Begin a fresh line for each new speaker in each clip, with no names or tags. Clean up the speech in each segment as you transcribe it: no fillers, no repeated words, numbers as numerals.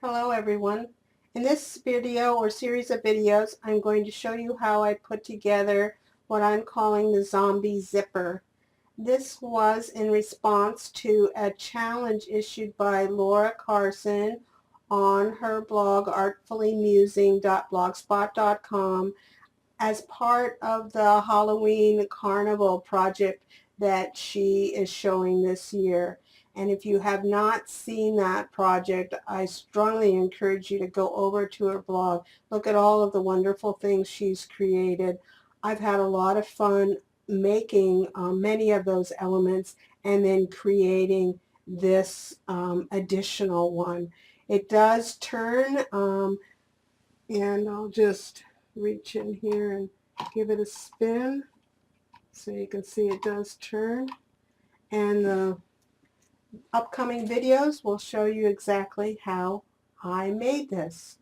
Hello everyone. In this video or series of videos, I'm going to show you how I put together what I'm calling the zombie zipper. This was in response to a challenge issued by Laura Carson on her blog artfullymusing.blogspot.com as part of the Halloween Carnival project that she is showing this year. And if you have not seen that project, I strongly encourage you to go over to her blog. Look at all of the wonderful things she's created. I've had a lot of fun making many of those elements and then creating this additional one. It does turn, and I'll just reach in here and give it a spin so you can see it does turn, and the upcoming videos will show you exactly how I made this.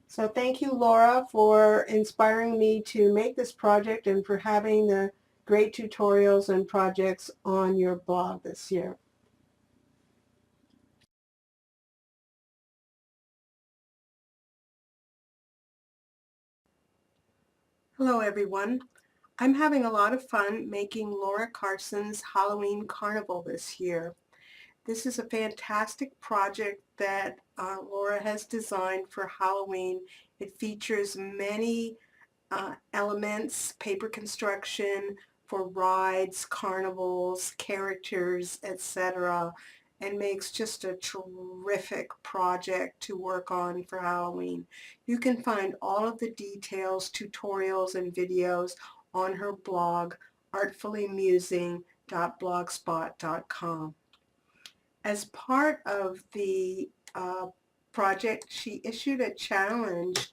So thank you, Laura, for inspiring me to make this project and for having the great tutorials and projects on your blog this year. Hello everyone. I'm having a lot of fun making Laura Carson's Halloween Carnival this year. This is a fantastic project that Laura has designed for Halloween. It features many elements, paper construction for rides, carnivals, characters, etc., and makes just a terrific project to work on for Halloween. You can find all of the details, tutorials, and videos on her blog, artfullymusing.blogspot.com. As part of the project, she issued a challenge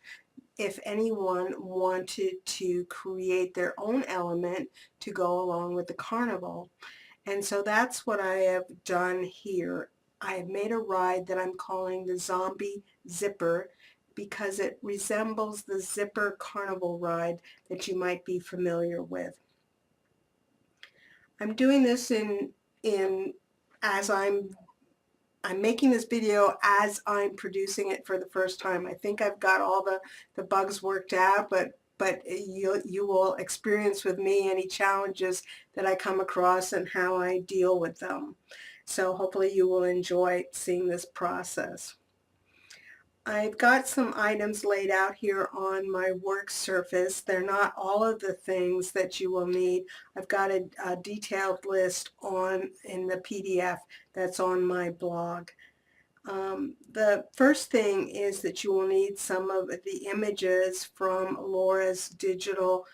if anyone wanted to create their own element to go along with the carnival. And so that's what I have done here. I have made a ride that I'm calling the Zombie Zipper because it resembles the Zipper Carnival ride that you might be familiar with. I'm doing this as I'm making this video as I'm producing it for the first time. I think I've got all the bugs worked out, but you will experience with me any challenges that I come across and how I deal with them. So hopefully you will enjoy seeing this process. I've got some items laid out here on my work surface. They're not all of the things that you will need. I've got a detailed list in the PDF that's on my blog. The first thing is that you will need some of the images from Laura's digital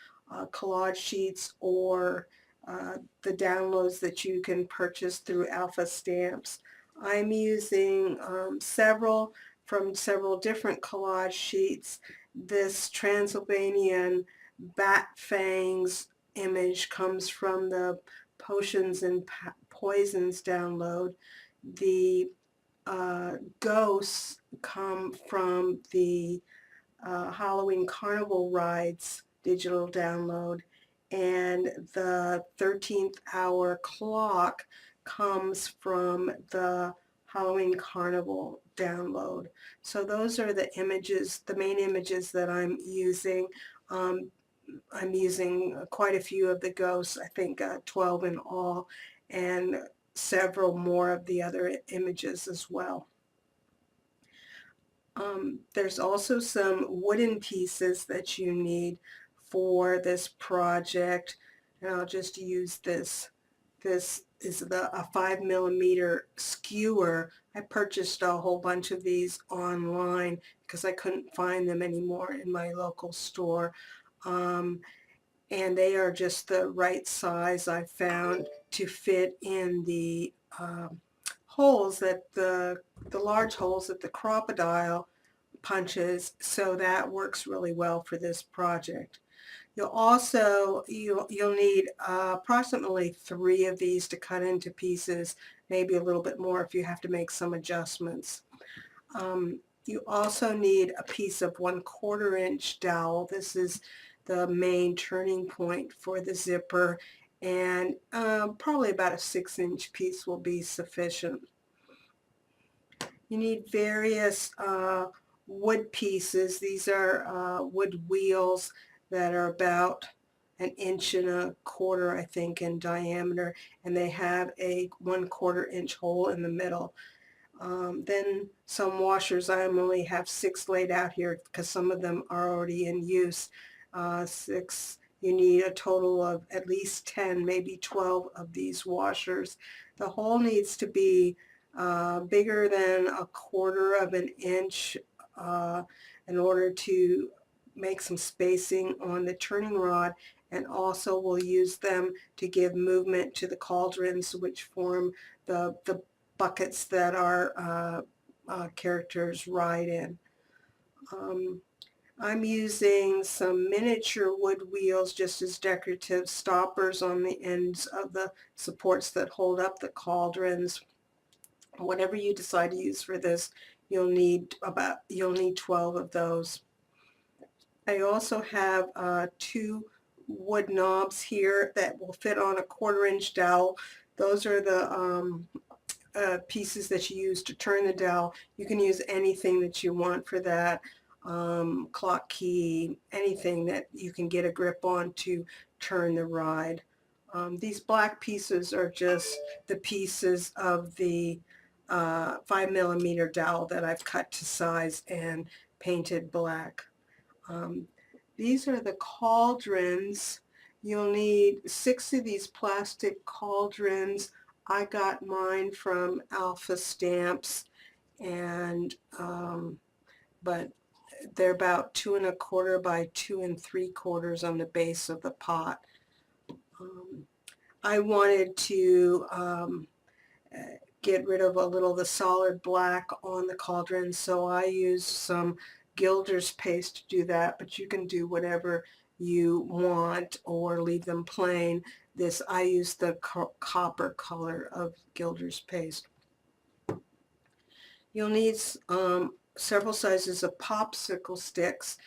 collage sheets or the downloads that you can purchase through Alpha Stamps. I'm using several from several different collage sheets. This Transylvanian bat fangs image comes from the Potions and Poisons download. The ghosts come from the Halloween Carnival Rides digital download, and the 13th hour clock comes from the Halloween Carnival download. So those are the images, the main images that I'm using. I'm using quite a few of the ghosts, I think 12 in all, and several more of the other images as well. There's also some wooden pieces that you need for this project, and I'll just use this. This is a 5mm skewer. I purchased a whole bunch of these online because I couldn't find them anymore in my local store. And they are just the right size I found to fit in the holes that the large holes that the crocodile punches, so that works really well for this project. You'll need approximately 3 of these to cut into pieces, maybe a little bit more if you have to make some adjustments. You also need a piece of 1/4 inch dowel. This is the main turning point for the zipper, and probably about a 6-inch piece will be sufficient. You need various wood pieces. These are wood wheels that are about 1.25 inches, I think, in diameter, and they have a 1/4 inch hole in the middle. Then some washers. I only have 6 laid out here because some of them are already in use. 6. You need a total of at least 10, maybe 12 of these washers. The hole needs to be bigger than 1/4 inch in order to make some spacing on the turning rod, and also we'll use them to give movement to the cauldrons, which form the buckets that our characters ride in. I'm using some miniature wood wheels just as decorative stoppers on the ends of the supports that hold up the cauldrons. Whatever you decide to use for this, you'll need 12 of those. I also have 2 wood knobs here that will fit on a 1/4 inch dowel. Those are the pieces that you use to turn the dowel. You can use anything that you want for that, clock key, anything that you can get a grip on to turn the ride. These black pieces are just the pieces of the 5mm dowel that I've cut to size and painted black. These are the cauldrons. You'll need 6 of these plastic cauldrons. I got mine from Alpha Stamps, and but they're about 2 1/4 by 2 3/4 on the base of the pot. I wanted to get rid of a little of the solid black on the cauldron, so I used some Gilder's paste to do that, but you can do whatever you want or leave them plain. I use the copper color of Gilder's paste. You'll need several sizes of popsicle sticks.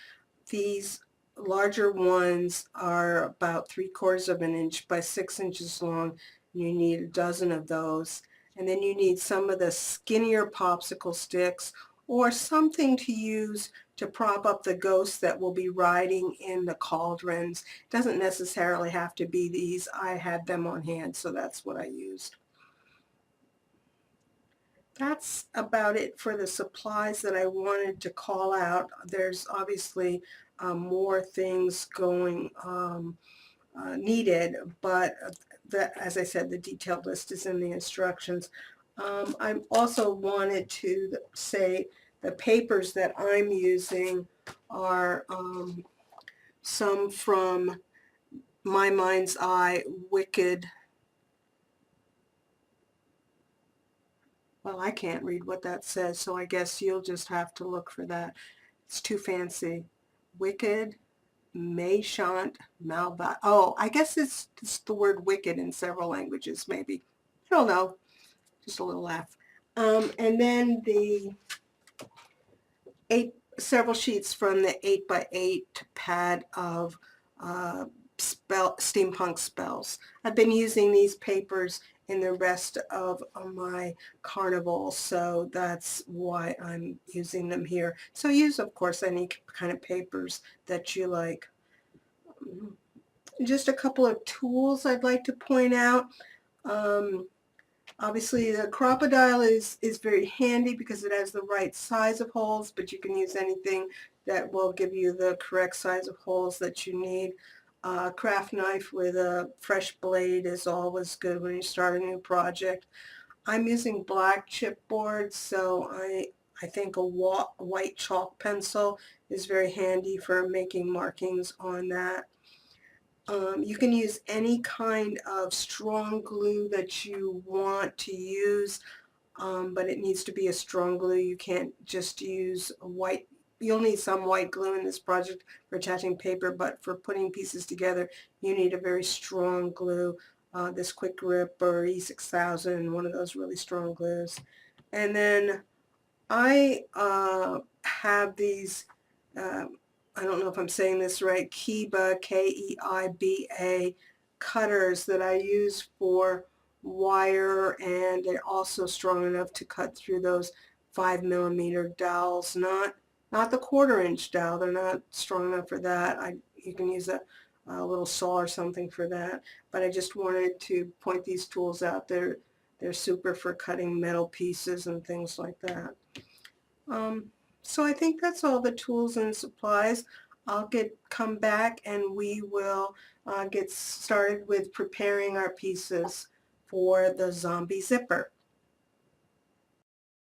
These larger ones are about 3/4 inch by 6 inches long. You need a dozen of those. And then you need some of the skinnier popsicle sticks or something to use to prop up the ghosts that will be riding in the cauldrons. It doesn't necessarily have to be these. I had them on hand, so that's what I used. That's about it for the supplies that I wanted to call out. There's obviously more things going needed, but as I said, the detailed list is in the instructions. I also wanted to say the papers that I'm using are some from My Mind's Eye Wicked. Well, I can't read what that says, so I guess you'll just have to look for that. It's too fancy. Wicked Méchant Malvat. Oh, I guess it's the word wicked in several languages, maybe. I don't know. Just a little laugh. And then the several sheets from the 8x8 pad of steampunk spells. I've been using these papers in the rest of my carnival, so that's why I'm using them here. So use, of course, any kind of papers that you like. Just a couple of tools I'd like to point out. Obviously the crocodile is very handy because it has the right size of holes, but you can use anything that will give you the correct size of holes that you need. Craft knife with a fresh blade is always good when you start a new project. I'm using black chipboard, so I think a white chalk pencil is very handy for making markings on that. You can use any kind of strong glue that you want to use, but it needs to be a strong glue. You can't just use a white. You'll need some white glue in this project for attaching paper, but for putting pieces together, you need a very strong glue. This Quick Grip or E6000, one of those really strong glues. And then I have these, I don't know if I'm saying this right, Keiba, K-E-I-B-A cutters that I use for wire, and they're also strong enough to cut through those 5mm dowels, not the 1/4" dowel. They're not strong enough for that. You can use a little saw or something for that. But I just wanted to point these tools out. They're super for cutting metal pieces and things like that. So I think that's all the tools and supplies. I'll come back and we will get started with preparing our pieces for the zombie zipper.